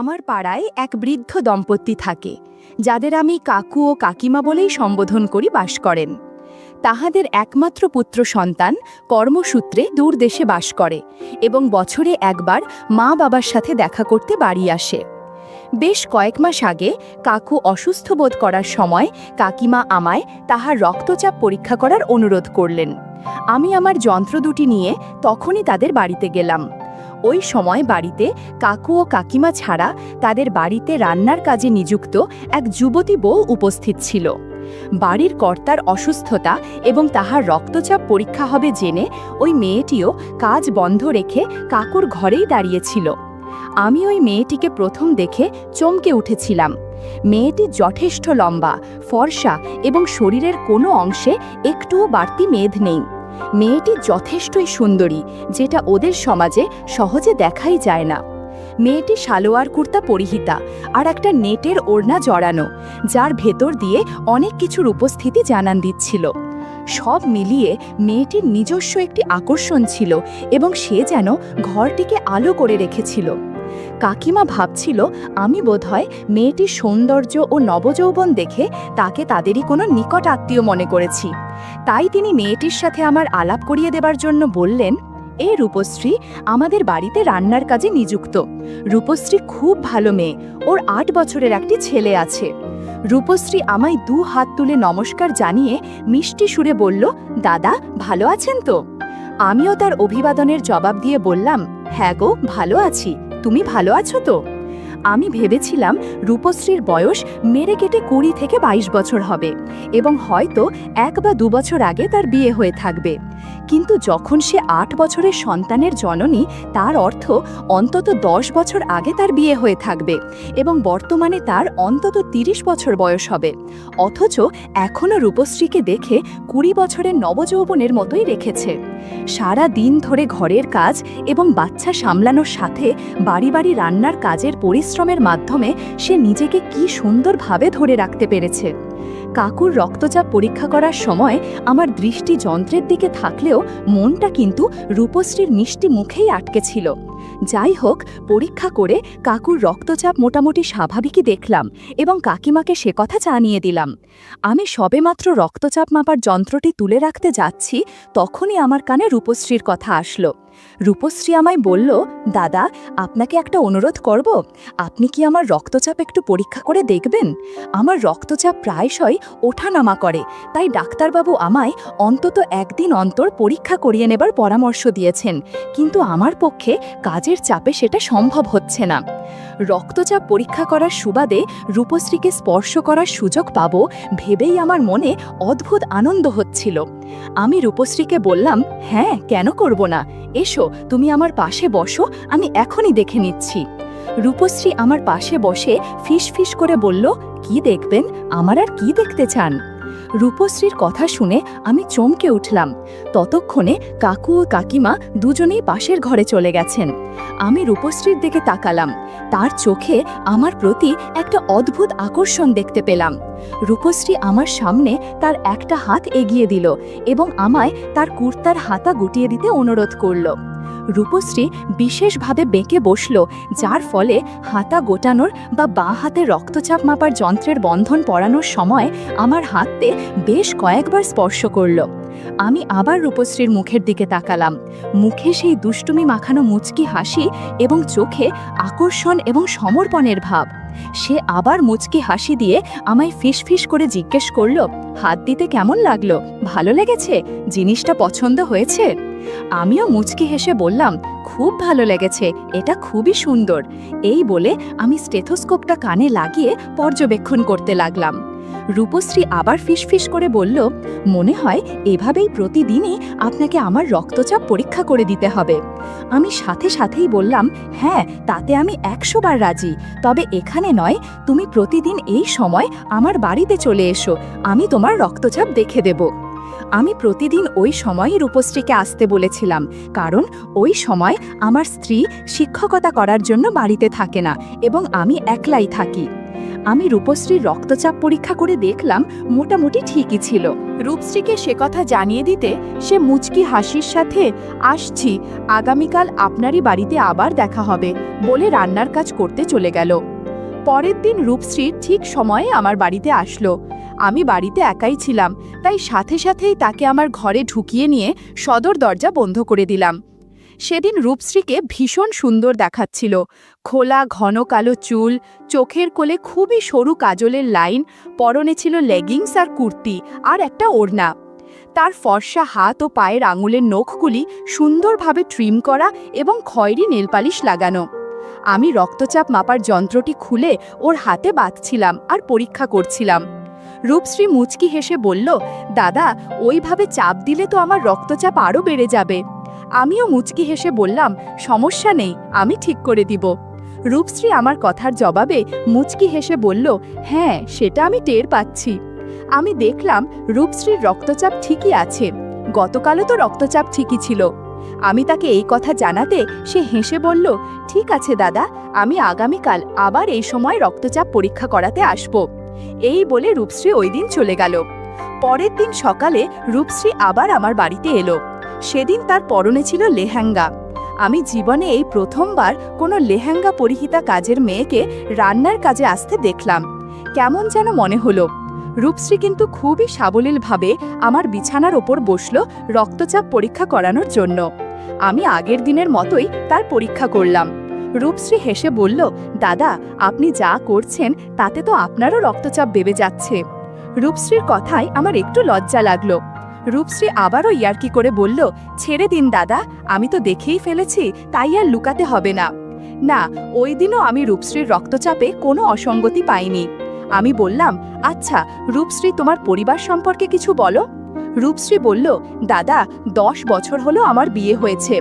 আমার পাড়ায় এক বৃদ্ধ দম্পতি থাকে, যাদের আমি কাকু ও কাকিমা বলেই সম্বোধন করি, বাস করেন। তাহাদের একমাত্র পুত্র সন্তান কর্মসূত্রে দূর দেশে বাস করে এবং বছরে একবার মা বাবার সাথে দেখা করতে বাড়ি আসে। বেশ কয়েক মাস আগে কাকু অসুস্থ বোধ করার সময় কাকিমা আমায় তাহার রক্তচাপ পরীক্ষা করার অনুরোধ করলেন। আমি আমার যন্ত্র দুটি নিয়ে তখনই তাদের বাড়িতে গেলাম। ওই সময় বাড়িতে কাকু ও কাকিমা ছাড়া তাদের বাড়িতে রান্নার কাজে নিযুক্ত এক যুবতী বউ উপস্থিত ছিল। বাড়ির কর্তার অসুস্থতা এবং তাহার রক্তচাপ পরীক্ষা হবে জেনে ওই মেয়েটিও কাজ বন্ধ রেখে কাকুর ঘরেই দাঁড়িয়েছিল। আমি ওই মেয়েটিকে প্রথম দেখে চমকে উঠেছিলাম। মেয়েটি যথেষ্ট লম্বা, ফর্সা এবং শরীরের কোনো অংশে একটুও বাড়তি মেদ নেই। মেয়েটি যথেষ্টই সুন্দরী, যেটা ওদের সমাজে সহজে দেখাই যায় না। মেয়েটি সালোয়ার কুর্তা পরিহিতা আর একটা নেটের ওড়না জড়ানো, যার ভেতর দিয়ে অনেক কিছুর উপস্থিতি জানান দিচ্ছিল। সব মিলিয়ে মেয়েটির নিজস্ব একটি আকর্ষণ ছিল এবং সে যেন ঘরটিকে আলো করে রেখেছিল। কাকিমা ভাবছিল আমি বোধহয় মেয়েটির সৌন্দর্য ও নবযৌবন দেখে তাকে তাদেরই কোনো নিকট আত্মীয় মনে করেছি। তাই তিনি মেয়েটির সাথে আমার আলাপ করিয়ে দেবার জন্য বললেন, এ রূপশ্রী আমাদের বাড়িতে রান্নার কাজে নিযুক্ত। রূপশ্রী খুব ভালো মেয়ে, ওর 8 বছরের একটি ছেলে আছে। রূপশ্রী আমায় 2 হাত তুলে নমস্কার জানিয়ে মিষ্টি সুরে বলল, দাদা ভালো আছেন তো? আমিও তার অভিবাদনের জবাব দিয়ে বললাম, হ্যাঁ গো, ভালো আছি। তুমি ভালো আছো তো? আমি ভেবেছিলাম রূপশ্রীর বয়স মেরে কেটে 20 থেকে 22 বছর হবে এবং হয়তো 1 বা 2 বছর আগে তার বিয়ে হয়ে থাকবে। কিন্তু যখন সে 8 বছরের সন্তানের জননী, তার অর্থ অন্তত 10 বছর আগে তার বিয়ে হয়ে থাকবে এবং বর্তমানে তার অন্তত 30 বছর বয়স হবে। অথচ এখনও রূপশ্রীকে দেখে 20 বছরের নবযৌবনের মতোই রেখেছে। সারা দিন ধরে ঘরের কাজ এবং বাচ্চা সামলানোর সাথে বাড়ি বাড়ি রান্নার কাজের পরিশ্রমের মাধ্যমে সে নিজেকে কি সুন্দরভাবে ধরে রাখতে পেরেছে। কাকুর রক্তচাপ পরীক্ষা করার সময় আমার দৃষ্টি যন্ত্রের দিকে থাকলেও মনটা কিন্তু রূপশ্রীর মিষ্টি মুখেই আটকে ছিল। যাই হোক, পরীক্ষা করে কাকুর রক্তচাপ মোটামুটি স্বাভাবিকই দেখলাম এবং কাকিমাকে সে কথা জানিয়ে দিলাম। আমি সবেমাত্র রক্তচাপ মাপার যন্ত্রটি তুলে রাখতে যাচ্ছি, তখনই আমার কানে রূপশ্রীর কথা আসলো। রূপশ্রী আমায় বলল, দাদা আপনাকে একটা অনুরোধ করব, আপনি কি আমার রক্তচাপ একটু পরীক্ষা করে দেখবেন? আমার রক্তচাপ প্রায়শই ওঠানামা করে, তাই ডাক্তারবাবু আমায় অন্তত 1 দিন অন্তর পরীক্ষা করিয়ে নেবার পরামর্শ দিয়েছেন, কিন্তু আমার পক্ষে কাজের চাপে সেটা সম্ভব হচ্ছে না। রক্তচাপ পরীক্ষা করার সুবাদে রূপশ্রীকে স্পর্শ করার সুযোগ পাব ভেবেই আমার মনে অদ্ভুত আনন্দ হচ্ছিল। আমি রূপশ্রীকে বললাম, হ্যাঁ কেন করব না, এসো তুমি আমার পাশে বসো, আমি এখনই দেখে নিচ্ছি। রূপশ্রী আমার পাশে বসে ফিস করে বলল, কি দেখবেন? আমার আর কি দেখতে চান? রূপশ্রীর কথা শুনে আমি চমকে উঠলাম। ততক্ষণে কাকু ও কাকিমা দুজনেই পাশের ঘরে চলে গেছেন। আমি রূপশ্রীর দিকে তাকালাম। তার চোখে আমার প্রতি একটা অদ্ভুত আকর্ষণ দেখতে পেলাম। রূপশ্রী আমার সামনে তার একটা হাত এগিয়ে দিল এবং আমায় তার কুর্তার হাতা গুটিয়ে দিতে অনুরোধ করল। রূপশ্রী বিশেষভাবে বেঁকে বসল, যার ফলে হাতা গোটানোর বা বাঁ হাতে রক্তচাপ মাপার যন্ত্রের বন্ধন পরানোর সময় আমার হাতে বেশ কয়েকবার স্পর্শ করল। আমি আবার রূপশ্রীর মুখের দিকে তাকালাম। মুখে সেই দুষ্টুমি মাখানো মুচকি হাসি এবং চোখে আকর্ষণ এবং সমর্পণের ভাব। সে আবার মুচকি হাসি দিয়ে আমায় ফিস করে জিজ্ঞেস করল, হাত দিতে কেমন লাগলো? ভালো লেগেছে? জিনিসটা পছন্দ হয়েছে? আমিও মুচকি হেসে বললাম, খুব ভালো লেগেছে, এটা খুবই সুন্দর। এই বলে আমি স্টেথোস্কোপটা কানে লাগিয়ে পর্যবেক্ষণ করতে লাগলাম। রূপশ্রী আবার ফিস করে বলল, মনে হয় এভাবেই প্রতিদিনই আপনাকে আমার রক্তচাপ পরীক্ষা করে দিতে হবে। আমি সাথেই বললাম, হ্যাঁ তাতে আমি 100 বার রাজি, তবে এখানে নয়, তুমি প্রতিদিন এই সময় আমার বাড়িতে চলে এসো, আমি তোমার রক্তচাপ দেখে দেব। আমি প্রতিদিন ওই সময়ই রূপশ্রীকে আসতে বলেছিলাম, কারণ ওই সময় আমার স্ত্রী শিক্ষকতা করার জন্য বাড়িতে থাকে না এবং আমি একলাই থাকি। আমি রূপশ্রীর রক্তচাপ পরীক্ষা করে দেখলাম মোটামুটি ঠিকই ছিল। রূপশ্রীকে সে কথা জানিয়ে দিতে সে মুচকি হাসির সাথে, আসছি, আগামীকাল আপনারই বাড়িতে আবার দেখা হবে বলে রান্নার কাজ করতে চলে গেল। পরের দিন রূপশ্রী ঠিক সময়ে আমার বাড়িতে আসলো। আমি বাড়িতে একাই ছিলাম, তাই সাথে সাথেই তাকে আমার ঘরে ঢুকিয়ে নিয়ে সদর দরজা বন্ধ করে দিলাম। সেদিন রূপশ্রীকে ভীষণ সুন্দর দেখাচ্ছিল। খোলা ঘন কালো চুল, চোখের কোলে খুবই সরু কাজলের লাইন, পরনে ছিল লেগিংস আর কুর্তি আর একটা ওড়না। তার ফর্সা হাত ও পায়ের আঙুলের নখগুলি সুন্দরভাবে ট্রিম করা এবং খয়েরি নেলপালিশ লাগানো। আমি রক্তচাপ মাপার যন্ত্রটি খুলে ওর হাতে বাঁধছিলাম আর পরীক্ষা করছিলাম। রূপশ্রী মুচকি হেসে বলল, দাদা, ওইভাবে চাপ দিলে তো আমার রক্তচাপ আরও বেড়ে যাবে। আমিও মুচকি হেসে বললাম, সমস্যা নেই, আমি ঠিক করে দিব। রূপশ্রী আমার কথার জবাবে মুচকি হেসে বলল, হ্যাঁ, সেটা আমি টের পাচ্ছি। আমি দেখলাম রূপশ্রীর রক্তচাপ ঠিকই আছে। গতকালও তো রক্তচাপ ঠিকই ছিল। আমি তাকে এই কথা জানাতে সে হেসে বলল, ঠিক আছে দাদা, আমি আগামীকাল আবার এই সময় রক্তচাপ পরীক্ষা করাতে আসব। এই বলে রূপশ্রী ওই দিন চলে গেল। পরের দিন সকালে রূপশ্রী আবার আমার বাড়িতে এলো। সেদিন তার পরনে ছিল লেহেঙ্গা। আমি জীবনে এই প্রথমবার কোনো লেহেঙ্গা পরিহিতা কাজের মেয়েকে রান্নার কাজে আসতে দেখলাম। কেমন যেন মনে হলো। রূপশ্রী কিন্তু খুবই সাবলীলভাবে আমার বিছানার ওপর বসল রক্তচাপ পরীক্ষা করানোর জন্য। আমি আগের দিনের মতোই তার পরীক্ষা করলাম। রূপশ্রী হেসে বলল, দাদা, আপনি যা করছেন তাতে তো আপনারও রক্তচাপ বেড়ে যাচ্ছে। রূপশ্রীর কথায় আমার একটু লজ্জা লাগলো। রূপশ্রী আবারও ইয়ার্কি করে বলল, ছেড়ে দিন দাদা, আমি তো দেখেই ফেলেছি, তাই আর লুকাতে হবে না। না, ওই দিনও আমি রূপশ্রীর রক্তচাপে কোনো অসঙ্গতি পাইনি। আমি বললাম, আচ্ছা রূপশ্রী, তোমার পরিবার সম্পর্কে কিছু বলো। রূপশ্রী বলল, দাদা, 10 বছর হলো আমার বিয়ে হয়েছে।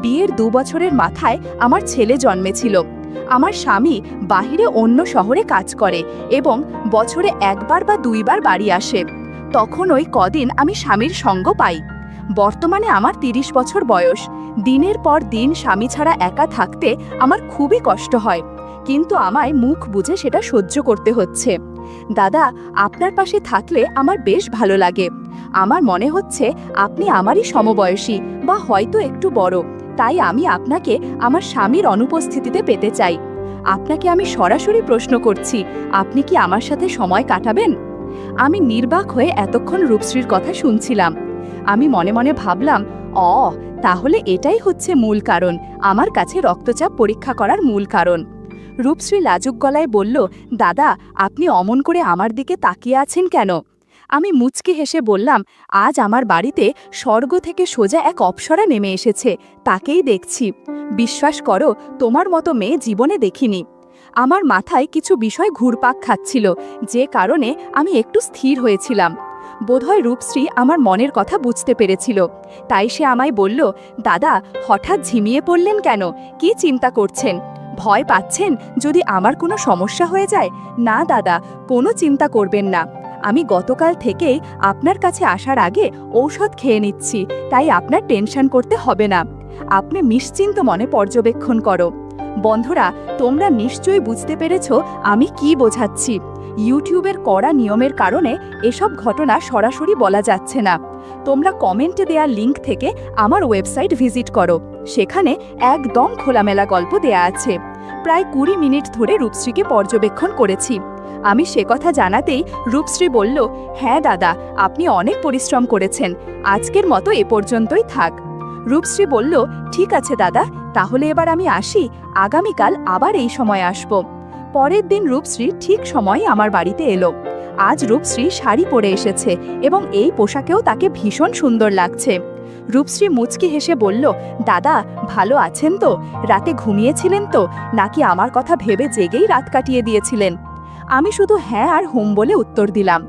বিয়ের 2 বছরের মাথায় আমার ছেলে জন্মেছিল। আমার স্বামী বাহিরে অন্য শহরে কাজ করে এবং বছরে 1 বার বা 2 বার বাড়ি আসে। তখন ওই কদিন আমি স্বামীর সঙ্গ পাই। বর্তমানে আমার 30 বছর বয়স। দিনের পর দিন স্বামী ছাড়া একা থাকতে আমার খুবই কষ্ট হয়, কিন্তু আমায় মুখ বুঝে সেটা সহ্য করতে হচ্ছে। দাদা, আপনার পাশে থাকলে আমার বেশ ভালো লাগে। আমার মনে হচ্ছে আপনি আমারই সমবয়সী বা হয়তো একটু বড়, তাই আমি আপনাকে আমার স্বামীর অনুপস্থিতিতে পেতে চাই। আপনাকে আমি সরাসরি প্রশ্ন করছি, আপনি কি আমার সাথে সময় কাটাবেন? আমি নির্বাক হয়ে এতক্ষণ রূপশ্রীর কথা শুনছিলাম। আমি মনে মনে ভাবলাম, তাহলে এটাই হচ্ছে মূল কারণ, আমার কাছে রক্তচাপ পরীক্ষা করার মূল কারণ। রূপশ্রী লাজুক গলায় বলল, দাদা, আপনি অমন করে আমার দিকে তাকিয়ে আছেন কেন? আমি মুচকি হেসে বললাম, আজ আমার বাড়িতে স্বর্গ থেকে সোজা এক অপ্সরা নেমে এসেছে, তাকেই দেখছি। বিশ্বাস করো, তোমার মতো মেয়ে জীবনে দেখিনি। আমার মাথায় কিছু বিষয় ঘুরপাক খাচ্ছিল, যে কারণে আমি একটু স্থির হয়েছিলাম। বোধহয় রূপশ্রী আমার মনের কথা বুঝতে পেরেছিল, তাই সে আমায় বলল, দাদা, হঠাৎ ঝিমিয়ে পড়লেন কেন? কি চিন্তা করছেন? ভয় পাচ্ছেন যদি আমার কোনো সমস্যা হয়ে যায়? না দাদা, কোনো চিন্তা করবেন না। আমি গতকাল থেকেই আপনার কাছে আসার আগে ঔষধ খেয়ে নিচ্ছি, তাই আপনার টেনশন করতে হবে না। আপনি নিশ্চিন্ত মনে পর্যবেক্ষণ করো। বন্ধুরা, তোমরা নিশ্চয়ই বুঝতে পেরেছ আমি কি বোঝাচ্ছি। ইউটিউবের কড়া নিয়মের কারণে এসব ঘটনা সরাসরি বলা যাচ্ছে না। তোমরা কমেন্টে দেয়া লিংক থেকে আমার ওয়েবসাইট ভিজিট করো, সেখানে একদম খোলামেলা গল্প দেয়া আছে। প্রায় 20 মিনিট ধরে রূপশ্রীকে পর্যবেক্ষণ করেছি। আমি সে কথা জানাতেই রূপশ্রী বলল, হ্যাঁ দাদা, আপনি অনেক পরিশ্রম করেছেন, আজকের মতো এ পর্যন্তই থাক। রূপশ্রী বলল, ঠিক আছে দাদা, তাহলে এবার আমি আসি, আগামীকাল আবার এই সময় আসব। পরের দিন রূপশ্রী ঠিক সময় আমার বাড়িতে এলো। আজ রূপশ্রী শাড়ি পরে এসেছে এবং এই পোশাকেও তাকে ভীষণ সুন্দর লাগছে। রূপশ্রী মুচকি হেসে বলল, দাদা, ভালো আছেন তো? রাতে ঘুমিয়েছিলেন তো, নাকি আমার কথা ভেবে জেগেই রাত কাটিয়ে দিয়েছিলেন? আমি শুধু হ্যাঁ আর হুম বলে উত্তর দিলাম।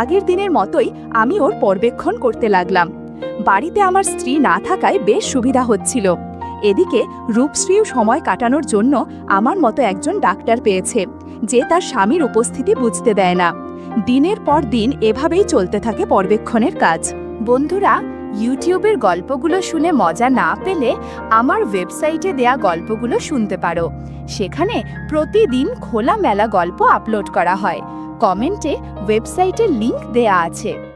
আগের দিনের মতোই আমি ওর পর্যবেক্ষণ করতে লাগলাম। বাড়িতে আমার স্ত্রী না থাকায় বেশ সুবিধা হচ্ছিল। এদিকে রূপশ্রীও সময় কাটানোর জন্য আমার মতো একজন ডাক্তার পেয়েছে, যে তার স্বামীর উপস্থিতি বুঝতে দেয় না। দিনের পর দিন এভাবেই চলতে থাকে পর্যবেক্ষণের কাজ। বন্ধুরা, ইউটিউবের গল্পগুলো শুনে মজা না পেলে আমার ওয়েবসাইটে দেয়া গল্পগুলো শুনতে পারো। সেখানে প্রতিদিন খোলামেলা গল্প আপলোড করা হয়। কমেন্টে ওয়েবসাইটের লিংক দেয়া আছে।